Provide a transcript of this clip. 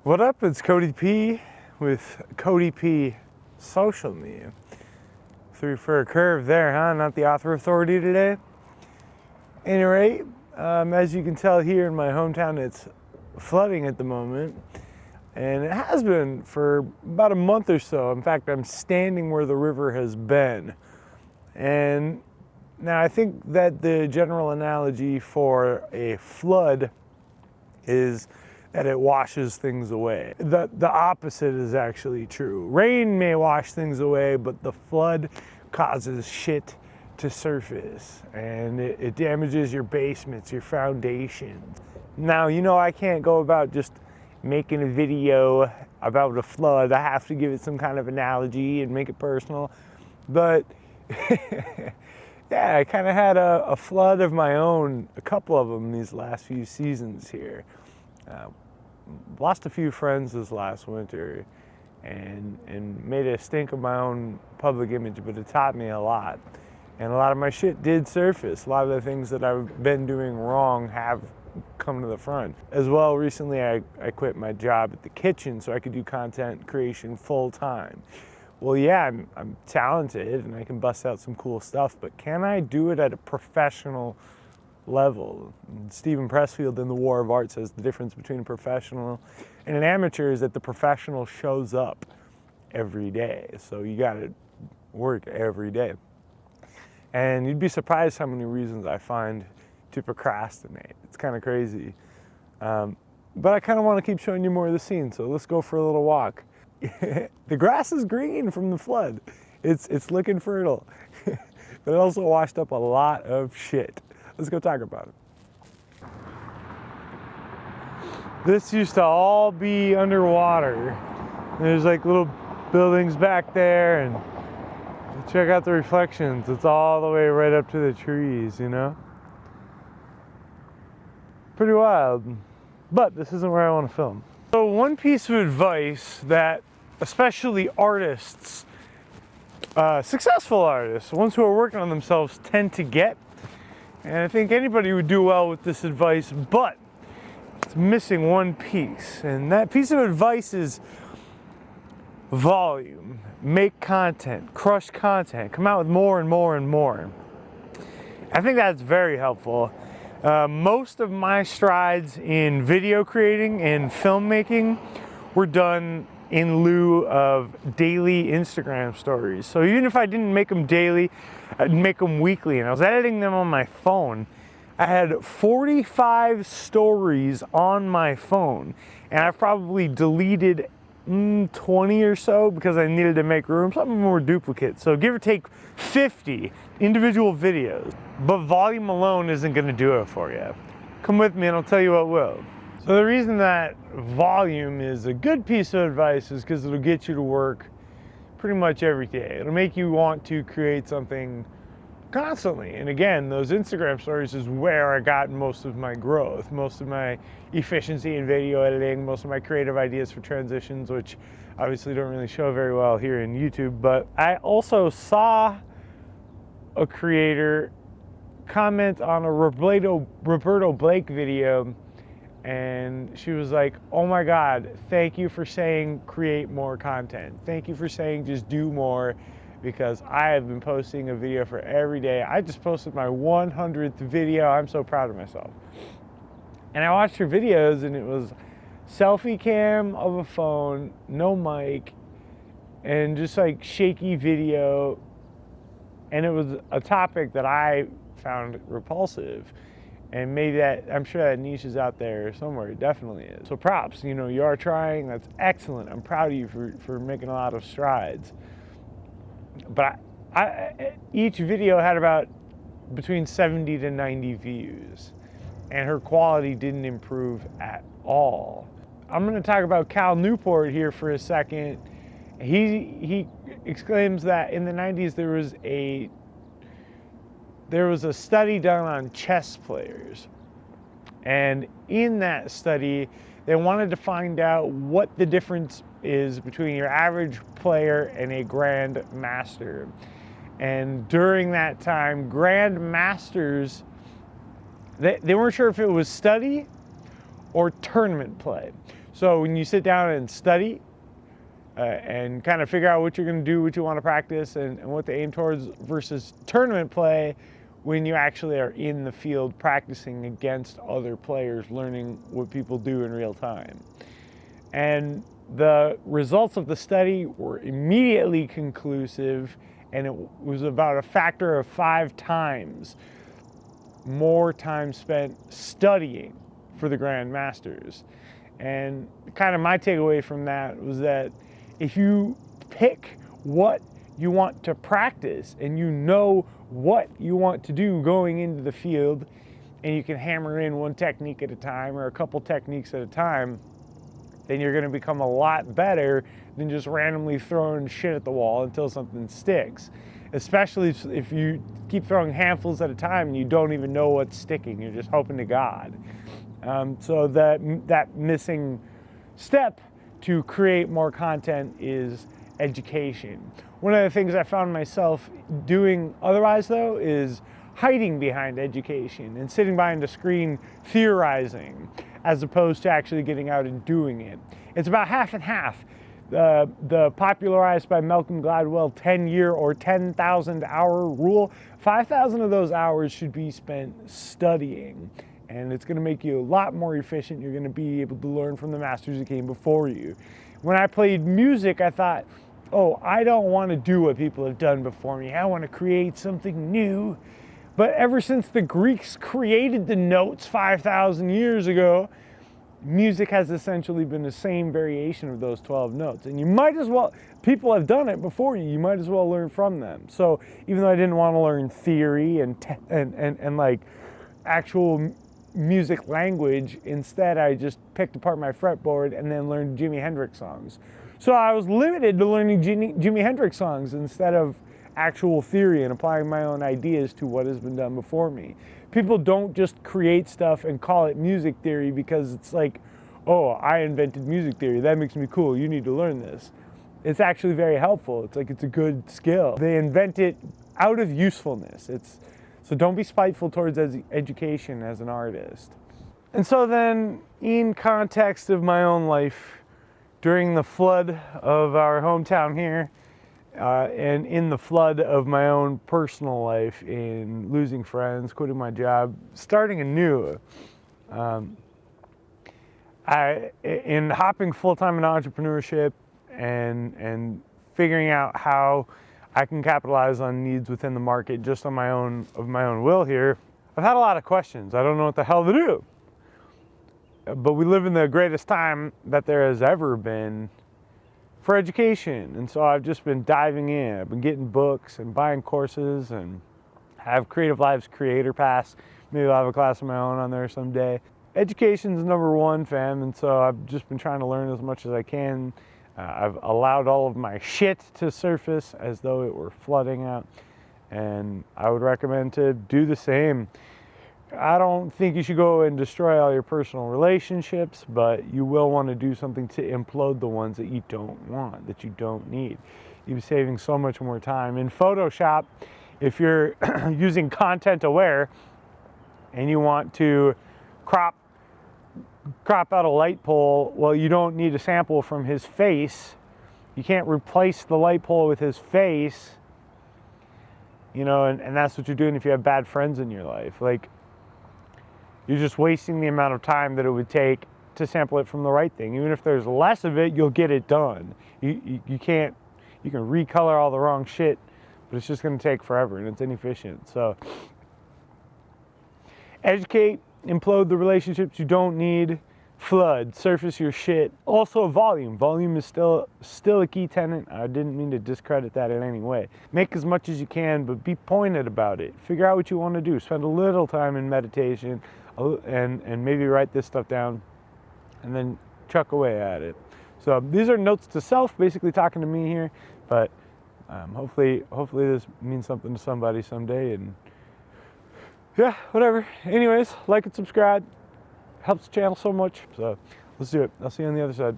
What up? It's Cody P with Cody P Social Media. Threw for a curve there, huh? Not the author authority today. Any rate, as you can tell here in my hometown, it's flooding at the moment. And it has been for about a month or so. In fact, I'm standing where the river has been. And now I think that the general analogy for a flood is that it washes things away. The opposite is actually true. Rain may wash things away, but the flood causes shit to surface, and it damages your basements, your foundations. Now, you know, I can't go about just making a video about a flood. I have to give it some kind of analogy and make it personal. But yeah, I kind of had a flood of my own, a couple of them these last few seasons here. Lost a few friends this last winter and made a stink of my own public image, but it taught me a lot. And a lot of my shit did surface. A lot of the things that I've been doing wrong have come to the front. As well, recently I quit my job at the kitchen so I could do content creation full time. Well, yeah, I'm talented and I can bust out some cool stuff, but can I do it at a professional level? Stephen Pressfield in The War of Art says the difference between a professional and an amateur is that the professional shows up every day. So you got to work every day. And you'd be surprised how many reasons I find to procrastinate. It's kind of crazy. But I kind of want to keep showing you more of the scene, so let's go for a little walk. The grass is green from the flood. It's looking fertile. But it also washed up a lot of shit. Let's go talk about it. This used to all be underwater. There's like little buildings back there, and check out the reflections. It's all the way right up to the trees, you know? Pretty wild. But this isn't where I want to film. So one piece of advice that especially artists, successful artists, ones who are working on themselves, tend to get, and I think anybody would do well with this advice, but it's missing one piece. And that piece of advice is volume. Make content, crush content, come out with more and more and more. I think that's very helpful. Most of my strides in video creating and filmmaking were done in lieu of daily Instagram stories. So even if I didn't make them daily, I'd make them weekly, and I was editing them on my phone. I had 45 stories on my phone, and I've probably deleted 20 or so because I needed to make room. Some of them were duplicates, so give or take 50 individual videos. But volume alone isn't going to do it for you. Come with me and I'll tell you what will. So the reason that volume is a good piece of advice is because it'll get you to work pretty much every day. It'll make you want to create something constantly. And again, those Instagram stories is where I got most of my growth, most of my efficiency in video editing, most of my creative ideas for transitions, which obviously don't really show very well here in YouTube. But I also saw a creator comment on a Roberto Blake video, and she was like, oh my God, thank you for saying create more content. Thank you for saying just do more, because I have been posting a video for every day. I just posted my 100th video. I'm so proud of myself. And I watched her videos, and it was selfie cam of a phone, no mic, and just like shaky video. And it was a topic that I found repulsive. And maybe that, I'm sure that niche is out there somewhere. It definitely is. So props, you know, you are trying. That's excellent. I'm proud of you for making a lot of strides. But each video had about between 70 to 90 views, and her quality didn't improve at all. I'm going to talk about Cal Newport here for a second. He exclaims that in the 90s there was a study done on chess players, and in that study they wanted to find out what the difference is between your average player and a grand master. And during that time, grand masters, they weren't sure if it was study or tournament play. So when you sit down and study and kind of figure out what you're going to do, what you want to practice, and what to aim towards versus tournament play, when you actually are in the field practicing against other players, learning what people do in real time. And the results of the study were immediately conclusive, and it was about a factor of 5 times more time spent studying for the Grand Masters. And kind of my takeaway from that was that if you pick what you want to practice and you know what you want to do going into the field, and you can hammer in one technique at a time or a couple techniques at a time, then you're going to become a lot better than just randomly throwing shit at the wall until something sticks. Especially if you keep throwing handfuls at a time and you don't even know what's sticking, you're just hoping to God. So that missing step to create more content is education. One of the things I found myself doing otherwise, though, is hiding behind education and sitting behind a screen theorizing, as opposed to actually getting out and doing it. It's about half and half. The popularized by Malcolm Gladwell 10-year or 10,000 hour rule, 5,000 of those hours should be spent studying. And it's going to make you a lot more efficient. You're going to be able to learn from the masters that came before you. When I played music, I thought, oh, I don't want to do what people have done before me. I want to create something new. But ever since the Greeks created the notes 5,000 years ago, music has essentially been the same variation of those 12 notes. And you might as well, people have done it before you, you might as well learn from them. So even though I didn't want to learn theory and like actual music language, instead I just picked apart my fretboard and then learned Jimi Hendrix songs. So I was limited to learning Jimi Hendrix songs instead of actual theory and applying my own ideas to what has been done before me. People don't just create stuff and call it music theory because it's like, oh, I invented music theory, that makes me cool, you need to learn this. It's actually very helpful. It's like, it's a good skill. They invent it out of usefulness. So don't be spiteful towards education as an artist. And so then, in context of my own life, during the flood of our hometown here, and in the flood of my own personal life, in losing friends, quitting my job, starting anew, in hopping full-time in entrepreneurship and figuring out how I can capitalize on needs within the market just on my own will here, I've had a lot of questions. I don't know what the hell to do. But we live in the greatest time that there has ever been for education. And so I've just been diving in. I've been getting books and buying courses, and I have Creative Lives Creator Pass. Maybe I'll have a class of my own on there someday. Education's number one, fam, and so I've just been trying to learn as much as I can. I've allowed all of my shit to surface as though it were flooding out, and I would recommend to do the same. I don't think you should go and destroy all your personal relationships, but you will want to do something to implode the ones that you don't want, that you don't need. You'll be saving so much more time. In Photoshop, if you're using content aware and you want to crop out a light pole, well, you don't need a sample from his face. You can't replace the light pole with his face, you know, and that's what you're doing if you have bad friends in your life. Like, you're just wasting the amount of time that it would take to sample it from the right thing. Even if there's less of it, you'll get it done. You can recolor all the wrong shit, but it's just going to take forever and it's inefficient. So educate, implode the relationships you don't need, flood, surface your shit. Also volume. Volume is still a key tenet. I didn't mean to discredit that in any way. Make as much as you can, but be pointed about it. Figure out what you want to do. Spend a little time in meditation and maybe write this stuff down and then chuck away at it. So these are notes to self, basically talking to me here, but hopefully this means something to somebody someday. And yeah, whatever. Anyways, like and subscribe. Helps the channel so much. So let's do it. I'll see you on the other side.